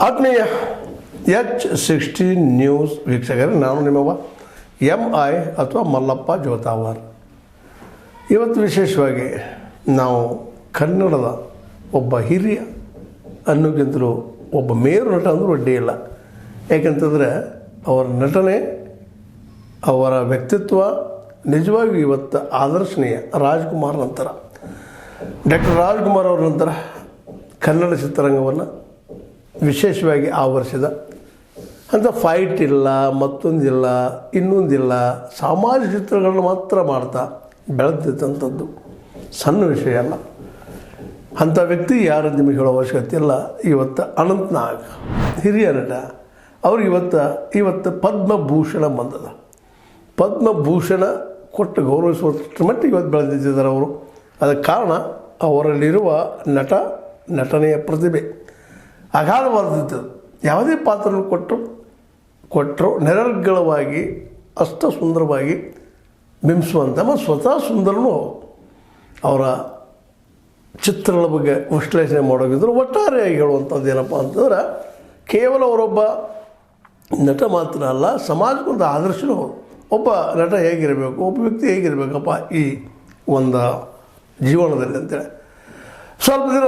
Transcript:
ಆತ್ಮೀಯ H60 news ವೀಕ್ಷಕರೇ, ನಾನು ನಿಮ್ಮವ MI ಅಥವಾ ಮಲ್ಲಪ್ಪ ಜೋತಾವರ್. ಇವತ್ತು ವಿಶೇಷವಾಗಿ ನಾವು ಕನ್ನಡದ ಒಬ್ಬ ಹಿರಿಯ ಅನ್ನೋಕ್ಕಿಂತಲೂ ಒಬ್ಬ ಮೇರು ನಟ ಅಂದರೂ ಅಡ್ಡಿ ಇಲ್ಲ. ಯಾಕೆಂತಂದರೆ ಅವರ ನಟನೆ, ಅವರ ವ್ಯಕ್ತಿತ್ವ ನಿಜವಾಗಿಯೂ ಇವತ್ತು ಆದರ್ಶನೀಯ. ರಾಜ್ಕುಮಾರ್ ನಂತರ ಡಾಕ್ಟರ್ ರಾಜ್ಕುಮಾರ್ ಅವರ ನಂತರ ಕನ್ನಡ ಚಿತ್ರರಂಗವನ್ನು ವಿಶೇಷವಾಗಿ ಆವರಿಸಿದ ಅಂತ ಫೈಟ್ ಇಲ್ಲ, ಮತ್ತೊಂದಿಲ್ಲ, ಇನ್ನೊಂದಿಲ್ಲ, ಸಾಮಾಜಿಕ ಚಿತ್ರಗಳನ್ನು ಮಾತ್ರ ಮಾಡ್ತಾ ಬೆಳೆದಿದ್ದಂಥದ್ದು ಸಣ್ಣ ವಿಷಯ ಅಲ್ಲ. ಅಂಥ ವ್ಯಕ್ತಿ ಯಾರು ನಿಮಗೆ ಹೇಳೋ ಅವಶ್ಯಕತೆ ಇಲ್ಲ. ಇವತ್ತು ಅನಂತ್ ನಾಗ್ ಹಿರಿಯ ನಟ, ಅವ್ರಿಗೆ ಇವತ್ತು ಪದ್ಮಭೂಷಣ ಬಂದದ. ಪದ್ಮಭೂಷಣ ಕೊಟ್ಟು ಗೌರವಿಸುವಷ್ಟು ಮಟ್ಟಿಗೆ ಇವತ್ತು ಬೆಳೆದಿದ್ದಾರೆ ಅವರು. ಅದಕ್ಕೆ ಕಾರಣ ಅವರಲ್ಲಿರುವ ನಟನೆಯ ಪ್ರತಿಭೆ ಅಗಾಧವಾದದ್ದು. ಯಾವುದೇ ಪಾತ್ರವನ್ನು ಕೊಟ್ಟರು ನಿರರ್ಗಳವಾಗಿ ಅಷ್ಟು ಸುಂದರವಾಗಿ ಬಿಂಬಿಸುವಂಥ ಮತ್ತು ಸ್ವತಃ ಸುಂದರನೂ ಅವರ ಚಿತ್ರಗಳ ಬಗ್ಗೆ ವಿಶ್ಲೇಷಣೆ ಮಾಡೋಗಿದ್ರು. ಒಟ್ಟಾರೆಯಾಗಿ ಹೇಳುವಂಥದ್ದು ಏನಪ್ಪ ಅಂತಂದ್ರೆ, ಕೇವಲ ಅವರೊಬ್ಬ ನಟ ಮಾತ್ರ ಅಲ್ಲ, ಸಮಾಜಕ್ಕೊಂದು ಆದರ್ಶನೂ. ಒಬ್ಬ ನಟ ಹೇಗಿರಬೇಕು, ಒಬ್ಬ ವ್ಯಕ್ತಿ ಹೇಗಿರಬೇಕಪ್ಪ ಈ ಒಂದು ಜೀವನದಲ್ಲಿ ಅಂತೇಳಿ ಸ್ವಲ್ಪ ದಿನ